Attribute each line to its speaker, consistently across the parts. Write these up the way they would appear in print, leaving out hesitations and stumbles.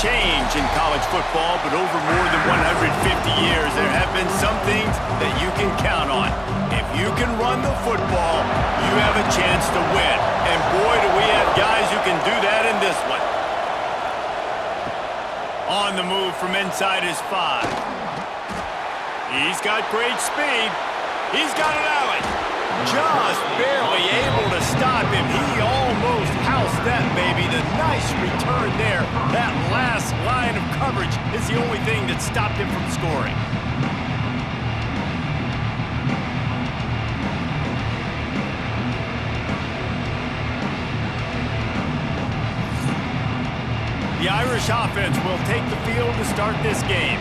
Speaker 1: change in college football, but over more than 150 years, there have been some things that you can count on. If you can run the football, you have a chance to win. And boy, do we have guys who can do that in this one. On the move from inside his 5. He's got great speed. He's got an alley. Just barely able to stop him. He almost housed that baby. The nice return there. That last line of coverage is the only thing that stopped him from scoring. The Irish offense will take the field to start this game.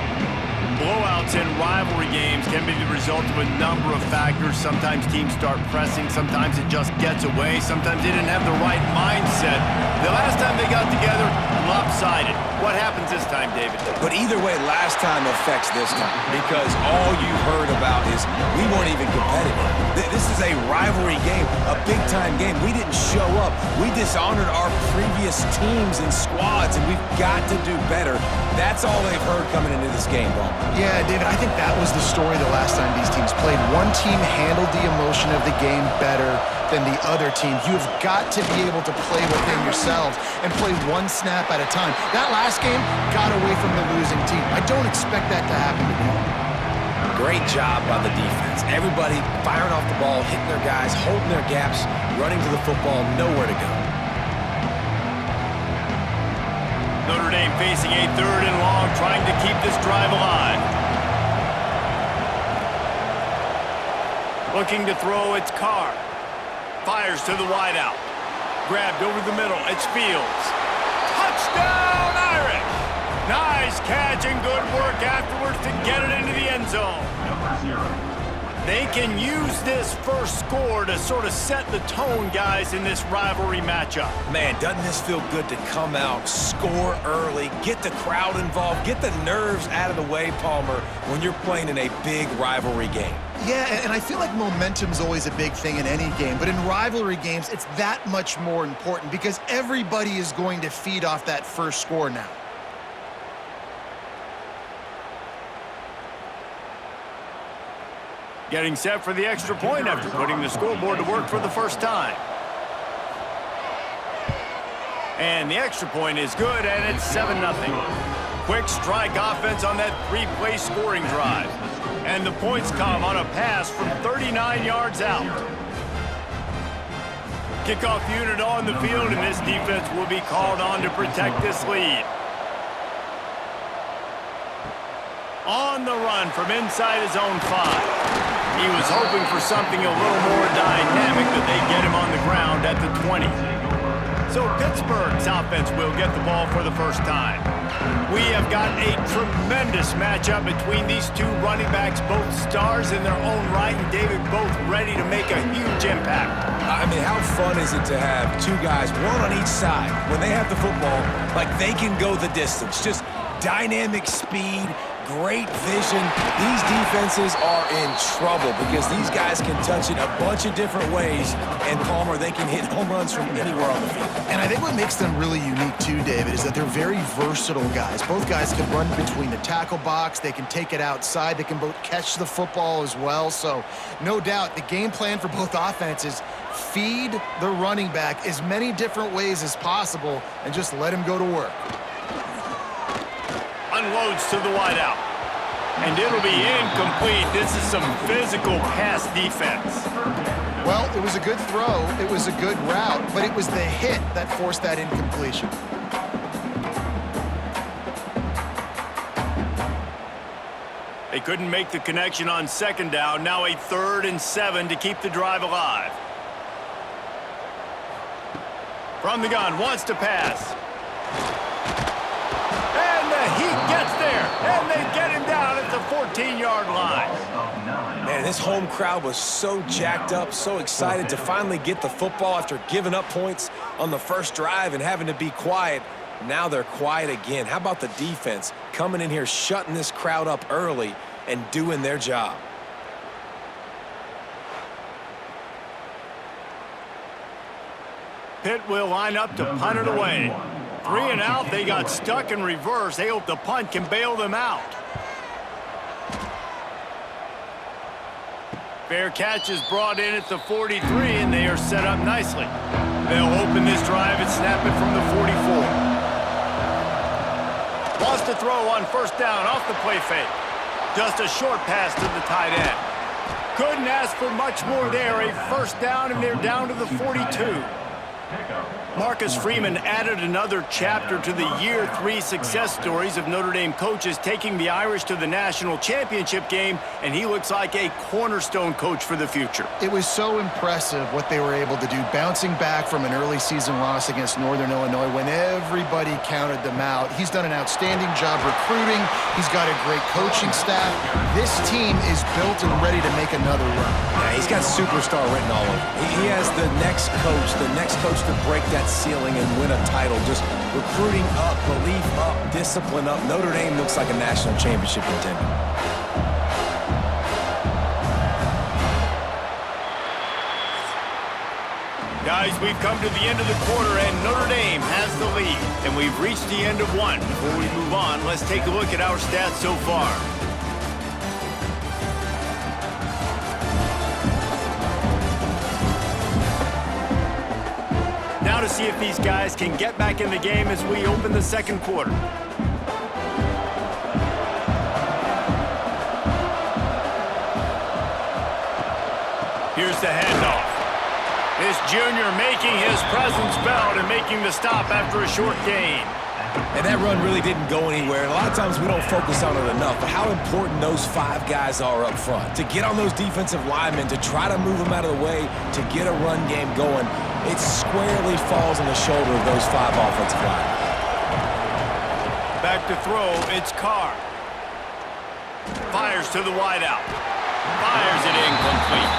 Speaker 1: Blowouts in rivalry games can be the result of a number of factors. Sometimes teams start pressing. Sometimes it just gets away. Sometimes they didn't have the right mindset. The last time they got together, lopsided. What happens this time, David?
Speaker 2: But either way, last time affects this time because all you heard about is we weren't even competitive. This is a rivalry game, a big-time game. We didn't show up. We dishonored our previous teams and squads, and we've got to do better. That's all they've heard coming into this game, Ball.
Speaker 3: Yeah, David, I think that was the story the last time these teams played. One team handled the emotion of the game better than the other team. You've got to be able to play within yourselves and play one snap at a time. That last game got away from the losing team. I don't expect that to happen today.
Speaker 2: Great job by the defense. Everybody firing off the ball, hitting their guys, holding their gaps, running to the football, nowhere to go.
Speaker 1: Notre Dame facing a 3rd and long, trying to keep this drive alive. Looking to throw, it's Carr. Fires to the wideout. Grabbed over the middle, it's Fields. Touchdown, Irish! Nice catch and good work afterwards to get it into the end zone. They can use this first score to sort of set the tone, guys, in this rivalry matchup.
Speaker 2: Man, doesn't this feel good to come out, score early, get the crowd involved, get the nerves out of the way, Palmer, when you're playing in a big rivalry game?
Speaker 3: Yeah, and I feel like momentum's always a big thing in any game, but in rivalry games, it's that much more important because everybody is going to feed off that first score now.
Speaker 1: Getting set for the extra point after putting the scoreboard to work for the first time. And the extra point is good, and it's 7-0. Quick strike offense on that 3-play scoring drive. And the points come on a pass from 39 yards out. Kickoff unit on the field, and this defense will be called on to protect this lead. On the run from inside his own 5. He was hoping for something a little more dynamic, but they get him on the ground at the 20. So Pittsburgh's offense will get the ball for the first time. We have got a tremendous matchup between these two running backs, both stars in their own right, and David, both ready to make a huge impact.
Speaker 2: I mean, how fun is it to have two guys, one on each side, when they have the football, like they can go the distance. Just dynamic speed, great vision. These defenses are in trouble because these guys can touch it a bunch of different ways, and Palmer, they can hit home runs from anywhere on the field.
Speaker 3: And I think what makes them really unique too, David, is that they're very versatile guys. Both guys can run between the tackle box, they can take it outside, they can both catch the football as well. So no doubt the game plan for both offenses, feed the running back as many different ways as possible and just let him go to work.
Speaker 1: Unloads to the wideout. And it'll be incomplete. This is some physical pass defense.
Speaker 3: Well, it was a good throw, it was a good route, but it was the hit that forced that incompletion.
Speaker 1: They couldn't make the connection on 2nd down. Now a 3rd and 7 to keep the drive alive. From the gun, wants to pass. He gets there, and they get him down at the 14-yard line.
Speaker 2: Man, this home crowd was so jacked up, so excited to finally get the football after giving up points on the first drive and having to be quiet. Now they're quiet again. How about the defense coming in here, shutting this crowd up early and doing their job?
Speaker 1: Pitt will line up to punt it away. 3 and out, they got stuck in reverse. They hope the punt can bail them out. Fair catch is brought in at the 43, and they are set up nicely. They'll open this drive and snap it from the 44. Lost to throw on first down off the play fake. Just a short pass to the tight end. Couldn't ask for much more there. A first down, and they're down to the 42. Marcus Freeman added another chapter to the year 3 success stories of Notre Dame coaches taking the Irish to the national championship game, and he looks like a cornerstone coach for the future.
Speaker 3: It was so impressive what they were able to do, bouncing back from an early season loss against Northern Illinois when everybody counted them out. He's done an outstanding job recruiting. He's got a great coaching staff. This team is built and ready to make another run.
Speaker 2: Yeah, he's got superstar written all over. He has the next coach to break that ceiling and win a title. Just recruiting up, belief up, discipline up. Notre Dame looks like a national championship contender.
Speaker 1: Guys, we've come to the end of the quarter, and Notre Dame has the lead. And we've reached the end of one. Before we move on, let's take a look at our stats so far. Now to see if these guys can get back in the game as we open the second quarter. Here's the handoff. This junior making his presence felt and making the stop after a short gain.
Speaker 2: And that run really didn't go anywhere. And a lot of times we don't focus on it enough, but how important those 5 guys are up front. To get on those defensive linemen, to try to move them out of the way, to get a run game going, it squarely falls on the shoulder of those 5 offensive linemen.
Speaker 1: Back to throw, it's Carr. Fires to the wideout. Fires it incomplete.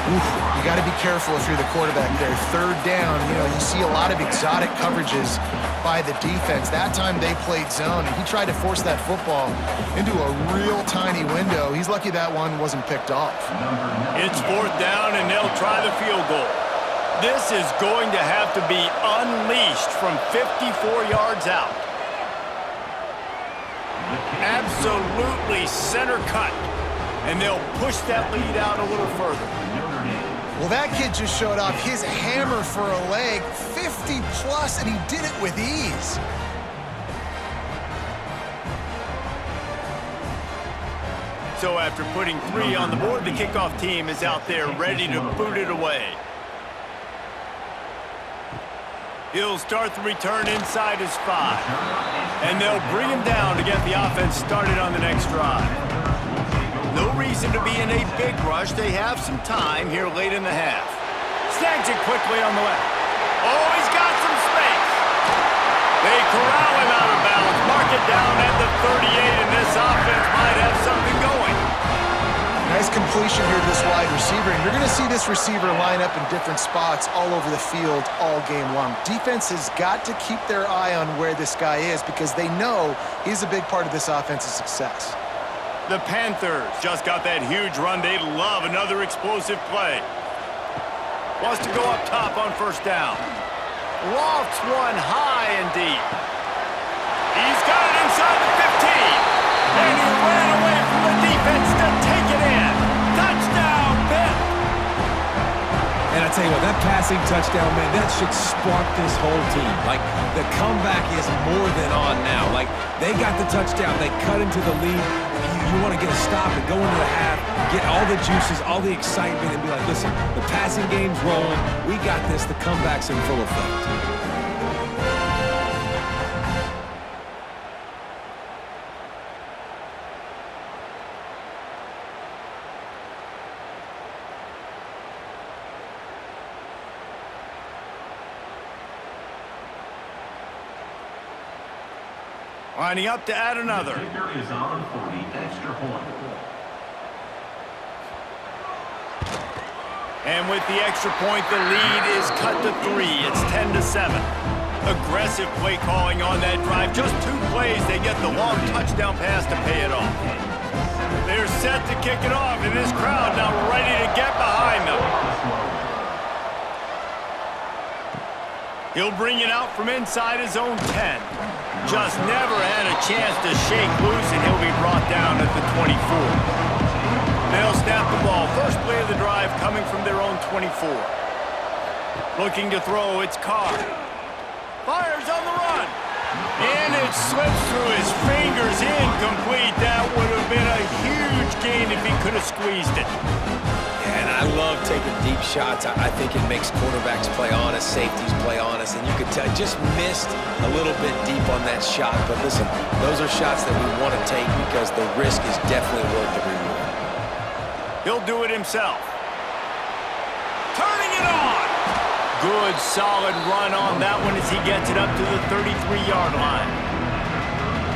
Speaker 3: You got to be careful if you're the quarterback there. Third down, you see a lot of exotic coverages by the defense. That time they played zone, and he tried to force that football into a real tiny window. He's lucky that one wasn't picked off.
Speaker 1: It's 4th down, and they'll try the field goal. This is going to have to be unleashed from 54 yards out. Absolutely center cut. And they'll push that lead out a little further.
Speaker 3: Well, that kid just showed off his hammer for a leg, 50+, and he did it with ease.
Speaker 1: So after putting 3 on the board, the kickoff team is out there ready to boot it away. He'll start the return inside his 5. And they'll bring him down to get the offense started on the next drive. No reason to be in a big rush. They have some time here late in the half. Snags it quickly on the left. Oh, he's got some space. They corral him out of bounds. Mark it down at the 38, and this offense might have something going.
Speaker 3: Nice completion here to this wide receiver, and you're going to see this receiver line up in different spots all over the field all game long. Defense has got to keep their eye on where this guy is because they know he's a big part of this offense's success.
Speaker 1: The Panthers just got that huge run. They love another explosive play. Wants to go up top on first down. Lofts one high and deep. He's got it inside the 15. And he ran away from the defense to take it in. Touchdown, Pitt.
Speaker 2: And I tell you what, that passing touchdown, man, that should spark this whole team. Like, the comeback is more than on now. Like, they got the touchdown. They cut into the lead. You want to get a stop and go into the half, get all the juices, all the excitement, and be like, listen, the passing game's rolling. We got this. The comeback's in full effect.
Speaker 1: Lining up to add another.
Speaker 4: Kicker is on for the extra point.
Speaker 1: And with the extra point, the lead is cut to 3. It's 10-7. Aggressive play calling on that drive. Just 2 plays, they get the long touchdown pass to pay it off. They're set to kick it off, and this crowd now ready to get behind them. He'll bring it out from inside his own 10. Just never had a chance to shake loose, and he'll be brought down at the 24. They'll snap the ball. First play of the drive coming from their own 24. Looking to throw, it's Carr. Fires on the run. And it slips through his fingers, incomplete. That would have been a huge gain if he could have squeezed it.
Speaker 2: And I love taking deep shots. I think it makes quarterbacks play honest, safeties play honest, and you could tell just missed a little bit deep on that shot. But listen, those are shots that we want to take because the risk is definitely worth the reward.
Speaker 1: He'll do it himself. Turning it on. Good, solid run on that one as he gets it up to the 33-yard line.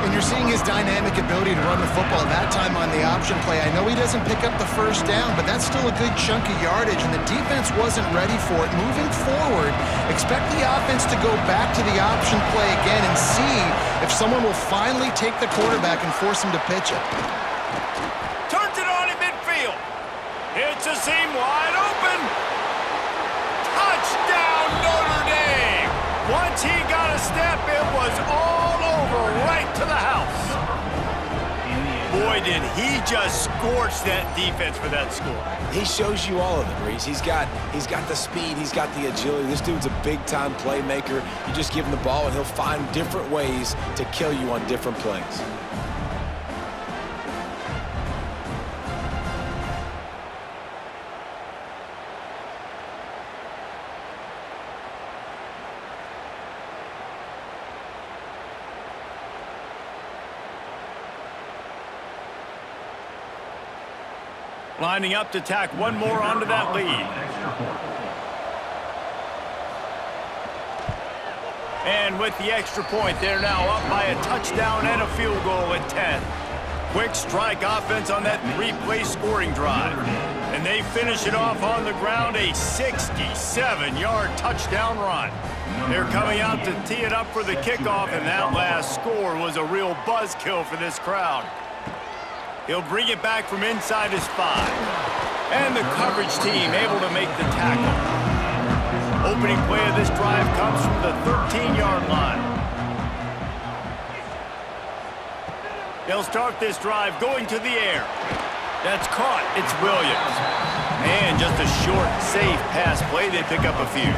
Speaker 3: And you're seeing his dynamic ability to run the football that time on the option play. I know he doesn't pick up the first down, but that's still a good chunk of yardage, and the defense wasn't ready for it. Moving forward, expect the offense to go back to the option play again and see if someone will finally take the quarterback and force him to pitch it.
Speaker 1: Turns it on in midfield. It's a seam wide open. Touchdown, Notre Dame! Once he got a step, it was all over, right to the house. Boy, did he just scorch that defense for that score.
Speaker 2: He shows you all of it, Reese. He's got the speed, he's got the agility. This dude's a big-time playmaker. You just give him the ball, and he'll find different ways to kill you on different plays.
Speaker 1: Lining up to tack one more onto that lead. And with the extra point, they're now up by a touchdown and a field goal at 10. Quick strike offense on that three-play scoring drive. And they finish it off on the ground, a 67-yard touchdown run. They're coming out to tee it up for the kickoff, and that last score was a real buzzkill for this crowd. He'll bring it back from inside his 5. And the coverage team able to make the tackle. Opening play of this drive comes from the 13-yard line. They'll start this drive going to the air. That's caught. It's Williams. And just a short, safe pass play. They pick up a few.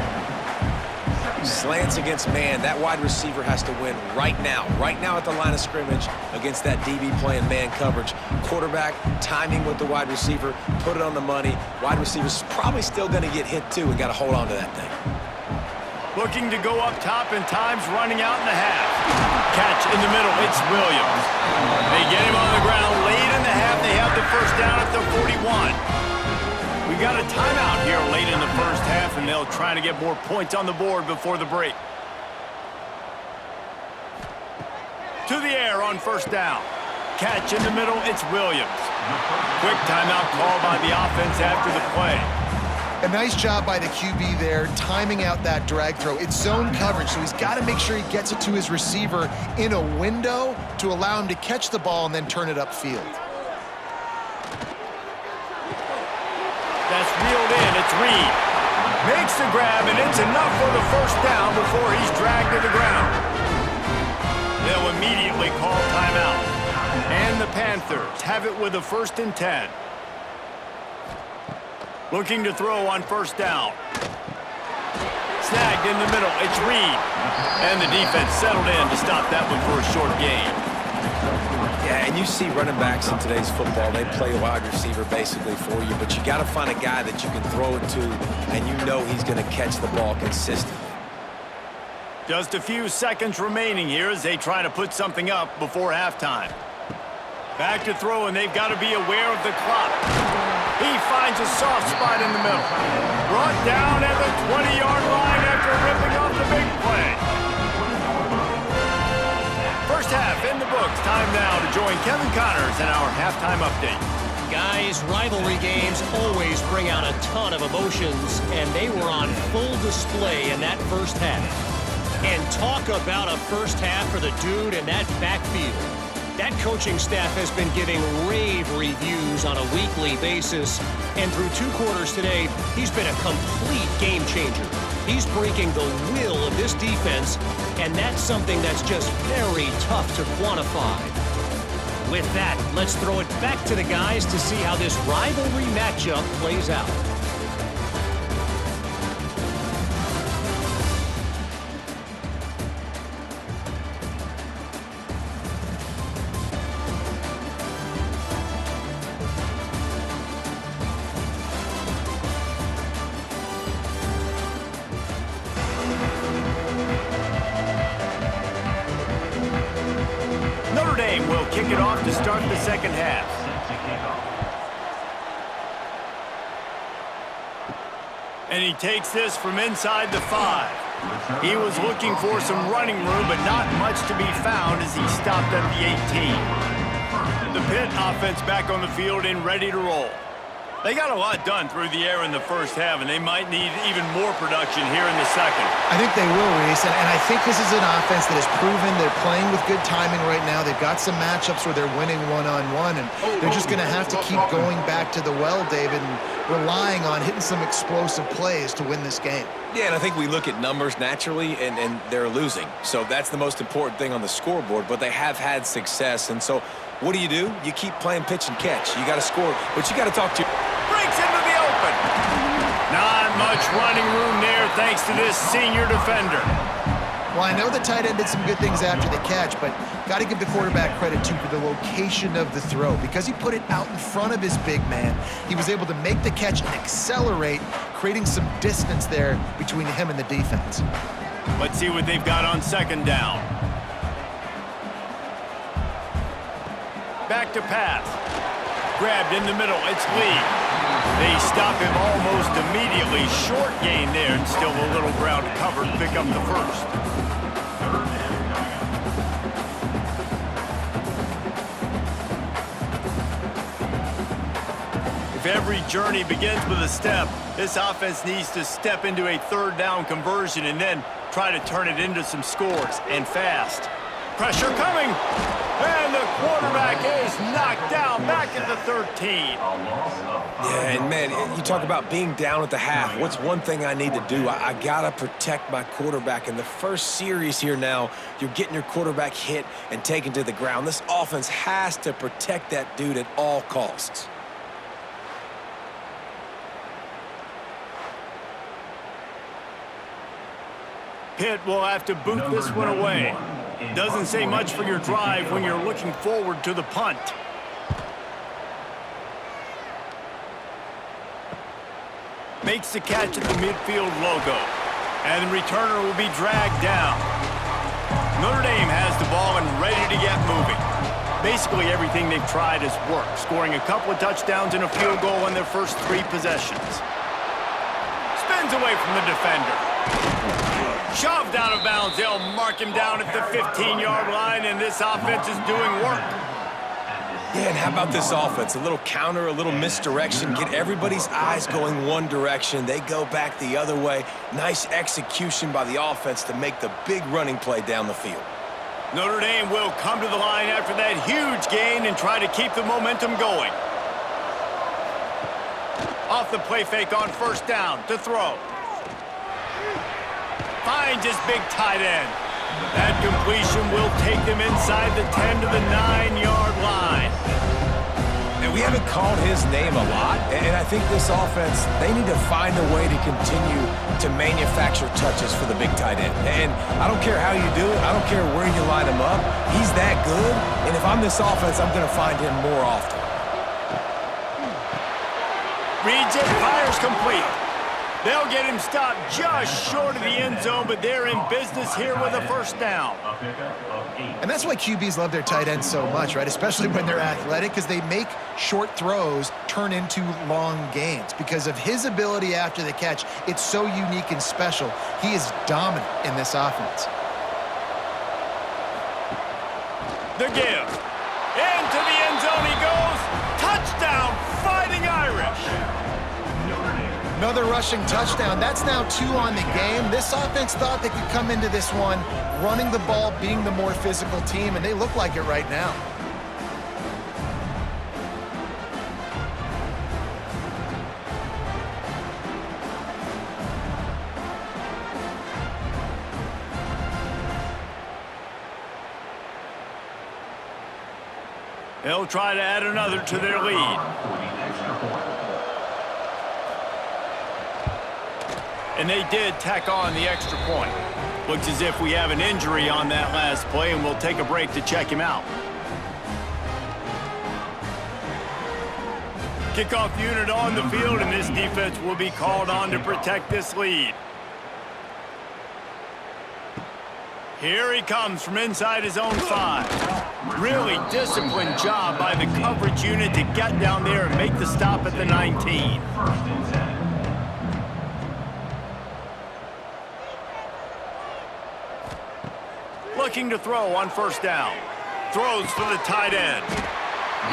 Speaker 2: Slants against man. That wide receiver has to win right now at the line of scrimmage against that DB playing man coverage. Quarterback, timing with the wide receiver, put it on the money. Wide receiver's probably still going to get hit too and got to hold on to that thing.
Speaker 1: Looking to go up top, and time's running out in the half. Catch in the middle. It's Williams. They get him on the ground late in the half. They have the first down at the 41. We got a timeout here late in the first half, and they'll try to get more points on the board before the break. To the air on first down. Catch in the middle, it's Williams. Quick timeout call by the offense after the play.
Speaker 3: A nice job by the QB there, timing out that drag throw. It's zone coverage, so he's got to make sure he gets it to his receiver in a window to allow him to catch the ball and then turn it upfield.
Speaker 1: That's reeled in, it's Reed. Makes the grab, and it's enough for the first down before he's dragged to the ground. They'll immediately call timeout. And the Panthers have it with a 1st and 10. Looking to throw on first down. Snagged in the middle, it's Reed. And the defense settled in to stop that one for a short gain.
Speaker 2: Yeah, and you see running backs in today's football, they play wide receiver basically for you, but you got to find a guy that you can throw it to, and you know he's going to catch the ball consistently.
Speaker 1: Just a few seconds remaining here as they try to put something up before halftime. Back to throw, and they've got to be aware of the clock. He finds a soft spot in the middle. Brought down at the 20-yard line after ripping off the big play. First half in the books. Time now to join Kevin Connors in our halftime update.
Speaker 5: Guys, rivalry games always bring out a ton of emotions, and they were on full display in that first half. And talk about a first half for the dude in that backfield. That coaching staff has been giving rave reviews on a weekly basis, and through 2 quarters today, he's been a complete game changer. He's breaking the will of this defense, and that's something that's just very tough to quantify. With that, let's throw it back to the guys to see how this rivalry matchup plays out.
Speaker 1: Notre Dame will kick it off to start the second half. And he takes this from inside the 5. He was looking for some running room, but not much to be found as he stopped at the 18. The Pitt offense back on the field and ready to roll. They got a lot done through the air in the first half, and they might need even more production here in the second.
Speaker 3: I think they will, Reese, and I think this is an offense that has proven they're playing with good timing right now. They've got some matchups where they're winning one-on-one, and they're just going to have to keep going back to the well, David, and relying on hitting some explosive plays to win this game.
Speaker 2: Yeah, and I think we look at numbers naturally, and they're losing. So that's the most important thing on the scoreboard, but they have had success. And so what do? You keep playing pitch and catch. You got to score, but you got to talk to your...
Speaker 1: Breaks into the open. Not much running room there thanks to this senior defender.
Speaker 3: Well, I know the tight end did some good things after the catch, but got to give the quarterback credit, too, for the location of the throw. Because he put it out in front of his big man, he was able to make the catch and accelerate, creating some distance there between him and the defense.
Speaker 1: Let's see what they've got on second down. Back to pass. Grabbed in the middle. It's Lee. They stop him almost immediately. Short gain there, and still a little ground covered. Pick up the first. If every journey begins with a step, this offense needs to step into a third down conversion and then try to turn it into some scores, and fast. Pressure coming, and the quarterback is knocked down back at the 13.
Speaker 2: Yeah, and man, you talk about being down at the half. What's one thing I need to do? I got to protect my quarterback. In the first series here now, you're getting your quarterback hit and taken to the ground. This offense has to protect that dude at all costs.
Speaker 1: Pitt will have to boot this one away. Doesn't say much for your drive when you're looking forward to the punt. Makes the catch at the midfield logo. And the returner will be dragged down. Notre Dame has the ball and ready to get moving. Basically everything they've tried has worked, scoring a couple of touchdowns and a field goal on their first 3 possessions. Spins away from the defender. Shoved out of bounds. They'll mark him down at the 15-yard line, and this offense is doing work.
Speaker 2: Yeah, and how about this offense? A little counter, a little misdirection, get everybody's eyes going one direction. They go back the other way. Nice execution by the offense to make the big running play down the field.
Speaker 1: Notre Dame will come to the line after that huge gain and try to keep the momentum going. Off the play fake on first down to throw. Finds his big tight end. That completion will take them inside the 10 to the 9-yard line.
Speaker 2: And we haven't called his name a lot, and I think this offense, they need to find a way to continue to manufacture touches for the big tight end. And I don't care how you do it. I don't care where you line him up. He's that good, and if I'm this offense, I'm going to find him more often.
Speaker 1: Reads it, fires complete. They'll get him stopped just short of the end zone, but they're in business here with a first down.
Speaker 3: And that's why QBs love their tight ends so much, right? Especially when they're athletic, because they make short throws turn into long gains. Because of his ability after the catch, it's so unique and special. He is dominant in this offense.
Speaker 1: The give. Into the end zone he goes. Touchdown, Fighting Irish.
Speaker 3: Another rushing touchdown. That's now 2 on the game. This offense thought they could come into this one running the ball, being the more physical team, and they look like it right now.
Speaker 1: They'll try to add another to their lead. And they did tack on the extra point. Looks as if we have an injury on that last play, and we'll take a break to check him out. Kickoff unit on the field, and this defense will be called on to protect this lead. Here he comes from inside his own 5. Really disciplined job by the coverage unit to get down there and make the stop at the 19. Looking to throw on first down. Throws for the tight end.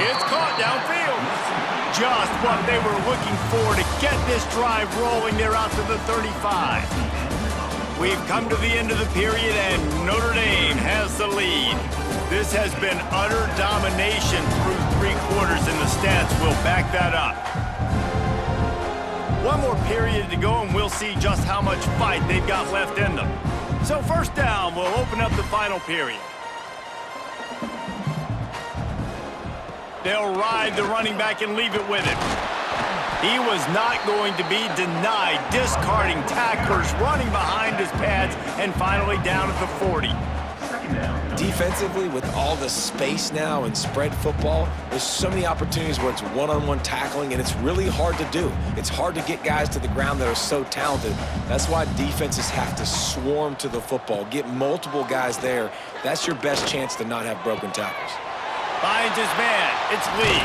Speaker 1: It's caught downfield. Just what they were looking for to get this drive rolling. They're out to the 35. We've come to the end of the period, and Notre Dame has the lead. This has been utter domination through 3 quarters, and the stats will back that up. One more period to go, and we'll see just how much fight they've got left in them. So first down, we'll open up the final period. They'll ride the running back and leave it with him. He was not going to be denied, discarding tacklers, running behind his pads, and finally down at the 40.
Speaker 2: Defensively, with all the space now and spread football, there's so many opportunities where it's one-on-one tackling, and it's really hard to do. It's hard to get guys to the ground that are so talented. That's why defenses have to swarm to the football, get multiple guys there. That's your best chance to not have broken tackles.
Speaker 1: Finds his man. It's Lee.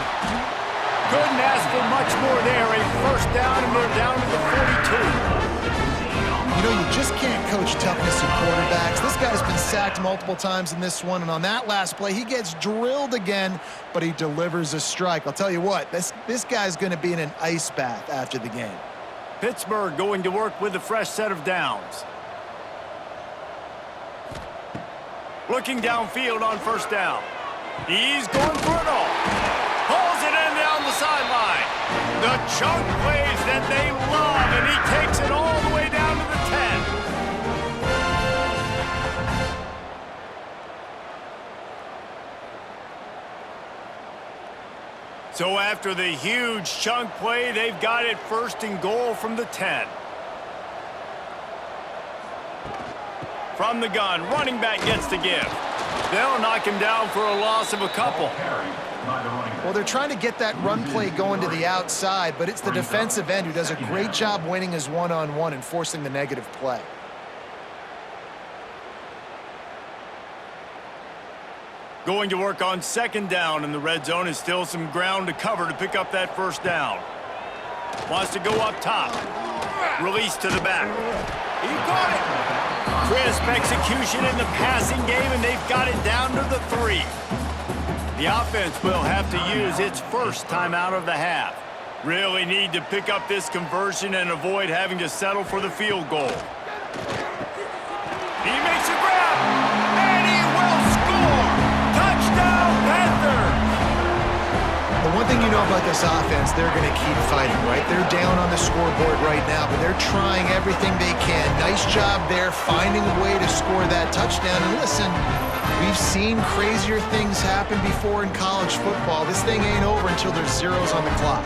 Speaker 1: Couldn't ask for much more there. A first down, and they're down to the 42.
Speaker 3: You know, you just can't coach toughness in quarterbacks. This guy's been sacked multiple times in this one, and on that last play, he gets drilled again, but he delivers a strike. I'll tell you what, this guy's going to be in an ice bath after the game.
Speaker 1: Pittsburgh going to work with a fresh set of downs. Looking downfield on first down. He's going for it all. Pulls it in down the sideline. The chunk plays that they love, and he takes it all the way down to the 10. So after the huge chunk play, they've got it first and goal from the 10. From the gun, running back gets to give. They'll knock him down for a loss of a couple.
Speaker 3: Well, they're trying to get that run play going to the outside, but it's the defensive end who does a great job winning his one-on-one and forcing the negative play.
Speaker 1: Going to work on second down, and the red zone is still some ground to cover to pick up that first down. Wants to go up top. Release to the back. He got it. Crisp execution in the passing game, and they've got it down to the 3. The offense will have to use its first timeout of the half. Really need to pick up this conversion and avoid having to settle for the field goal. He makes a grab, and he will score! Touchdown, Panthers!
Speaker 3: The one thing you know about this offense, they're going to keep fighting, right? They're down on the scoreboard right now, but they're trying everything they can. Nice job there, finding a way to score that touchdown. And listen, we've seen crazier things happen before in college football. This thing ain't over until there's zeros on the clock.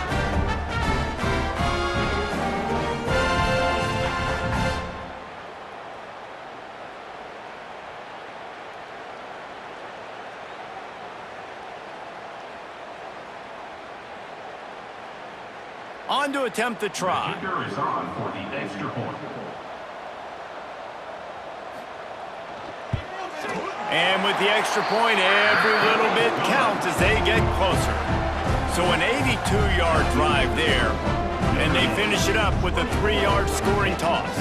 Speaker 1: On to attempt the try.
Speaker 4: Kicker is on for the extra point.
Speaker 1: And with the extra point, every little bit counts as they get closer. So an 82-yard drive there, and they finish it up with a 3-yard scoring toss.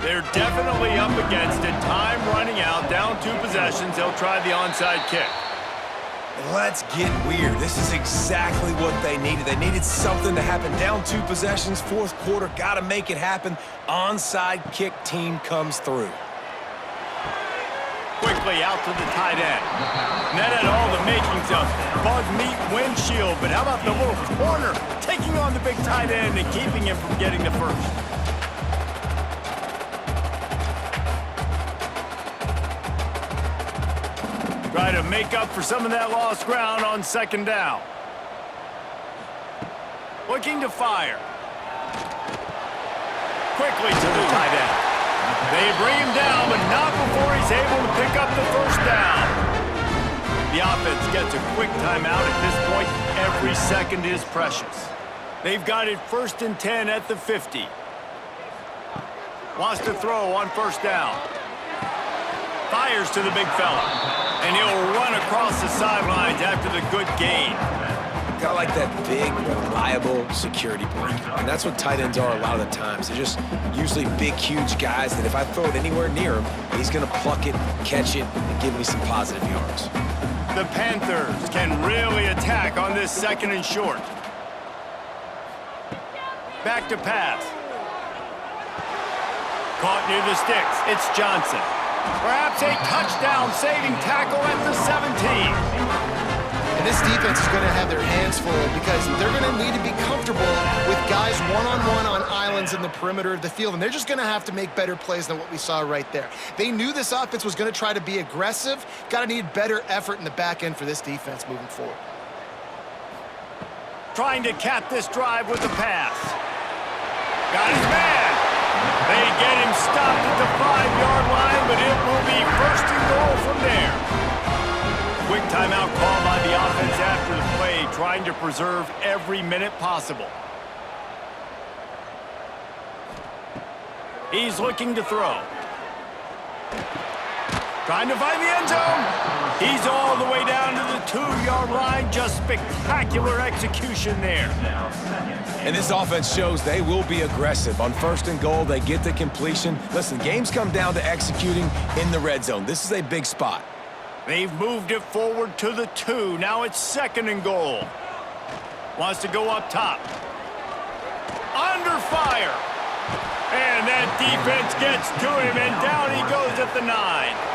Speaker 1: They're definitely up against it. Time running out, down 2 possessions. They'll try the onside kick.
Speaker 2: Let's get weird. This is exactly what they needed. They needed something to happen. Down 2 possessions, 4th quarter, got to make it happen. Onside kick team comes through.
Speaker 1: Quickly out to the tight end. And that had all the makings of bug meat windshield, but how about the little corner taking on the big tight end and keeping him from getting the first? Try to make up for some of that lost ground on second down. Looking to fire. Quickly to the tight end. They bring him down, but not before he's able to pick up the first down. The offense gets a quick timeout at this point. Every second is precious. They've got it 1st and 10 at the 50. Wants to throw on first down. Fires to the big fella. And he'll run across the sidelines after the good gain.
Speaker 2: Got like that big, reliable security blanket. And that's what tight ends are a lot of the times. They're just usually big, huge guys that if I throw it anywhere near him, he's going to pluck it, catch it, and give me some positive yards.
Speaker 1: The Panthers can really attack on this 2nd and short. Back to pass. Caught near the sticks. It's Johnson. Perhaps a touchdown-saving tackle at the 17.
Speaker 3: And this defense is going to have their hands full because they're going to need to be comfortable with guys one-on-one on islands in the perimeter of the field, and they're just going to have to make better plays than what we saw right there. They knew this offense was going to try to be aggressive. Got to need better effort in the back end for this defense moving forward.
Speaker 1: Trying to cap this drive with the pass. Got his man. They get him stopped at the 5-yard line, but it will be 1st and goal from there. Quick timeout call by the offense after the play, trying to preserve every minute possible. He's looking to throw. Trying to find the end zone. He's all the way down to the 2-yard line. Just spectacular execution there.
Speaker 2: And this offense shows they will be aggressive. On 1st and goal, they get the completion. Listen, games come down to executing in the red zone. This is a big spot.
Speaker 1: They've moved it forward to the 2. Now it's 2nd and goal. Wants to go up top. Under fire. And that defense gets to him, and down he goes at the 9.